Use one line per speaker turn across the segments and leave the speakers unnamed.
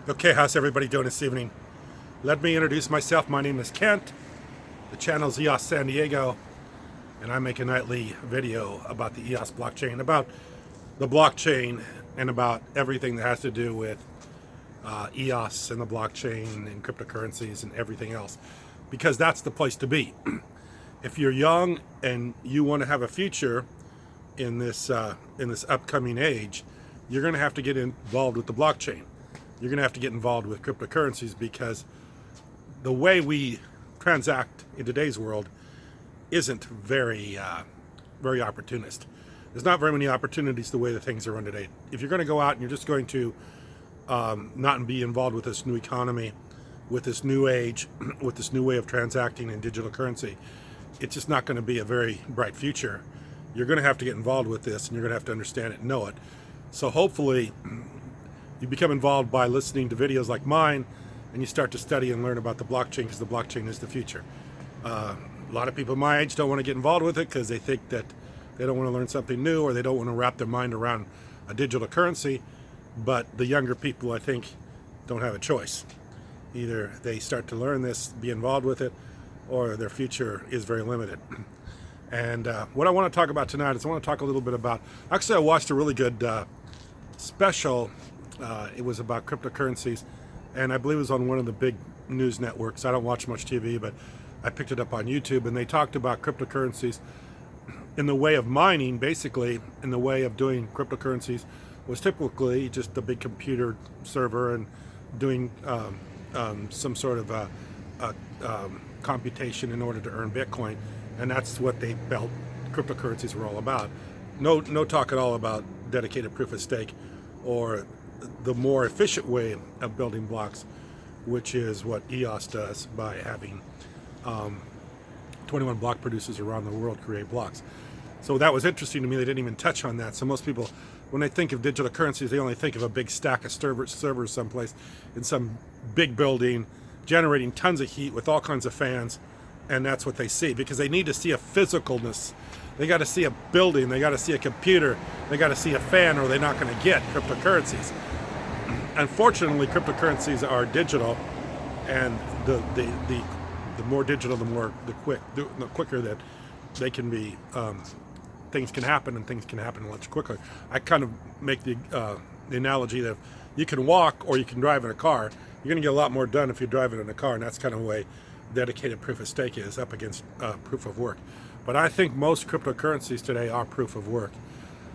Okay, how's everybody doing this evening? Let me introduce myself. My name is Kent. The channel's EOS San Diego, and I make a nightly video about the EOS blockchain, about the blockchain, and about everything that has to do with EOS and the blockchain and cryptocurrencies and everything else, because that's the place to be. If you're young and you want to have a future in this upcoming age, you're going to have to get involved with the blockchain. You're going to have to get involved with cryptocurrencies, because the way we transact in today's world isn't very opportunist. There's not very many opportunities the way that things are run today. If you're going to go out and you're just going to not be involved with this new economy, with this new age, with this new way of transacting in digital currency, it's just not going to be a very bright future. You're going to have to get involved with this, and you're going to have to understand it and know it. So hopefully you become involved by listening to videos like mine, and you start to study and learn about the blockchain, because the blockchain is the future. A lot of people my age don't want to get involved with it because they think that they don't want to learn something new, or they don't want to wrap their mind around a digital currency. But the younger people, I think, don't have a choice. Either they start to learn this, be involved with it, or their future is very limited. And what I want to talk about tonight is I want to talk a little bit about, actually I watched a really good special. It was about cryptocurrencies, and I believe it was on one of the big news networks. I don't watch much TV, but I picked it up on YouTube, and they talked about cryptocurrencies in the way of mining. Basically, in the way of doing cryptocurrencies was typically just a big computer server and doing some sort of computation in order to earn Bitcoin, and that's what they felt cryptocurrencies were all about. No talk at all about dedicated proof of stake, or the more efficient way of building blocks, which is what EOS does by having 21 block producers around the world create blocks. So that was interesting to me. They didn't even touch on that. So most people, when they think of digital currencies, they only think of a big stack of servers someplace in some big building generating tons of heat with all kinds of fans, and that's what they see, because they need to see a physicalness. They got to see a building, they got to see a computer, they got to see a fan, or they're not going to get cryptocurrencies. Unfortunately, cryptocurrencies are digital, and the more digital, the quicker that they can be. Things can happen, and things can happen much quicker. I kind of make the analogy that you can walk or you can drive in a car. You're going to get a lot more done if you're driving in a car, and that's kind of the way dedicated proof of stake is up against proof of work. But I think most cryptocurrencies today are proof of work.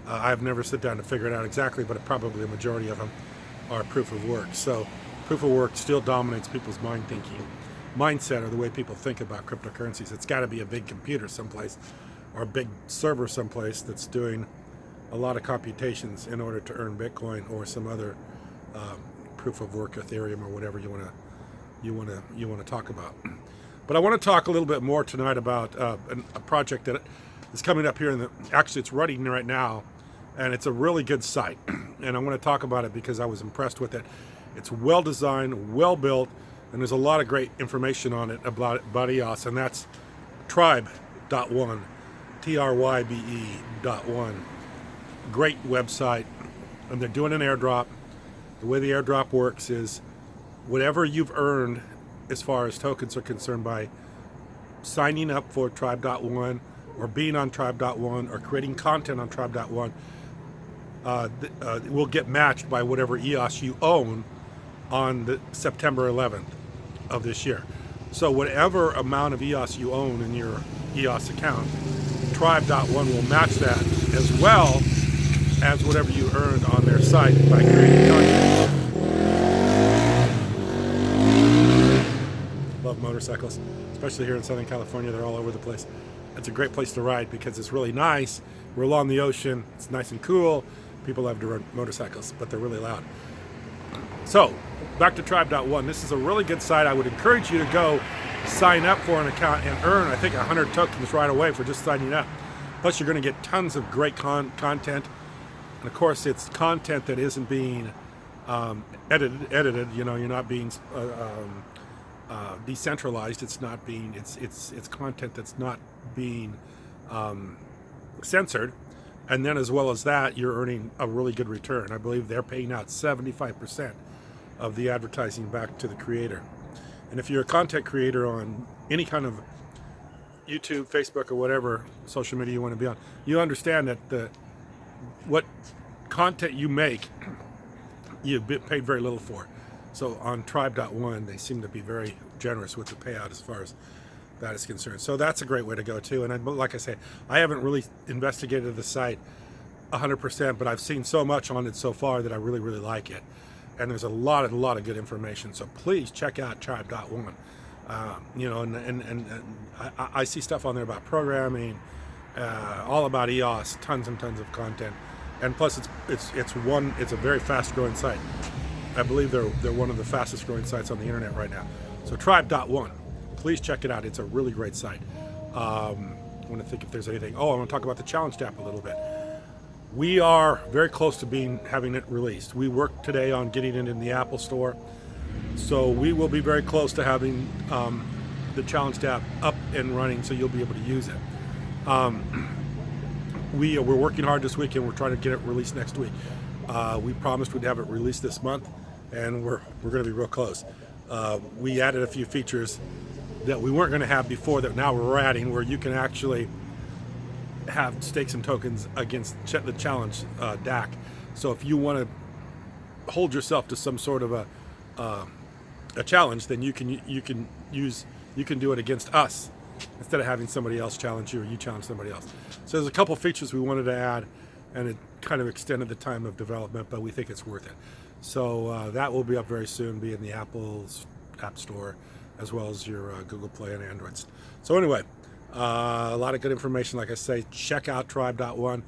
I've never sit down to figure it out exactly, but probably a majority of them are proof of work. So proof of work still dominates people's mindset, or the way people think about cryptocurrencies. It's got to be a big computer someplace, or a big server someplace that's doing a lot of computations in order to earn Bitcoin or some other proof of work, Ethereum, or whatever you want to talk about. But I want to talk a little bit more tonight about a project that is coming up here actually it's running right now, and it's a really good site. And I want to talk about it because I was impressed with it. It's well designed, well built, and there's a lot of great information on it about EOS, and that's Trybe.one, Trybe.one. Great website, and they're doing an airdrop. The way the airdrop works is whatever you've earned as far as tokens are concerned by signing up for Trybe.one, or being on Trybe.one, or creating content on Trybe.one, will get matched by whatever EOS you own on the September 11th of this year. So whatever amount of EOS you own in your EOS account, Trybe.one will match that, as well as whatever you earned on their site by creating content. Love motorcycles, especially here in Southern California. They're all over the place. It's a great place to ride because it's really nice. We're along the ocean. It's nice and cool. People love to ride motorcycles, but they're really loud. So back to Trybe.one. This is a really good site. I would encourage you to go sign up for an account and earn, I think, 100 tokens right away for just signing up. Plus, you're going to get tons of great content. And of course, it's content that isn't being edited. You know, you're not being decentralized. It's not being. It's content that's not being censored. And then, as well as that, you're earning a really good return. I believe they're paying out 75% of the advertising back to the creator. And if you're a content creator on any kind of YouTube, Facebook, or whatever social media you want to be on, you understand that what content you make, you paid very little for. So on Trybe.one, they seem to be very generous with the payout as far as that is concerned. So that's a great way to go too. And like I say, I haven't really investigated the site 100%, but I've seen so much on it so far that I really, really like it. And there's a lot of good information. So please check out Trybe.one. You know, and I see stuff on there about programming, all about EOS, tons and tons of content. And plus, it's a very fast-growing site. I believe they're one of the fastest-growing sites on the internet right now. So Trybe.one, please check it out. It's a really great site. I want to think if there's anything. Oh, I want to talk about the challenge tab a little bit. We are very close to having it released. We worked today on getting it in the Apple Store, so we will be very close to having the challenge tab up and running, so you'll be able to use it. We're working hard this week, and we're trying to get it released next week. We promised we'd have it released this month, and we're going to be real close. We added a few features that we weren't going to have before that now we're adding, where you can actually have stakes and tokens against the challenge DAC. So if you want to hold yourself to some sort of a challenge, then you can do it against us instead of having somebody else challenge you or you challenge somebody else. So there's a couple features we wanted to add, and it kind of extended the time of development, but we think it's worth it. So that will be up very soon, be in the Apple's App Store as well as your Google Play and Androids. So anyway, a lot of good information. Like I say, check out Trybe.one.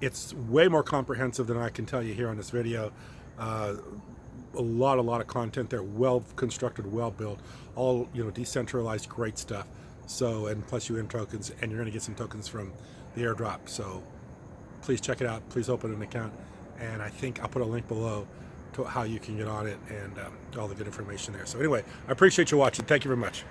It's way more comprehensive than I can tell you here on this video. A lot of content there, well constructed, well built, all decentralized, great stuff. So, and plus you earn tokens, and you're going to get some tokens from the airdrop. So please check it out. Please open an account, and I think I'll put a link below to how you can get on it and all the good information there. So anyway, I appreciate you watching. Thank you very much.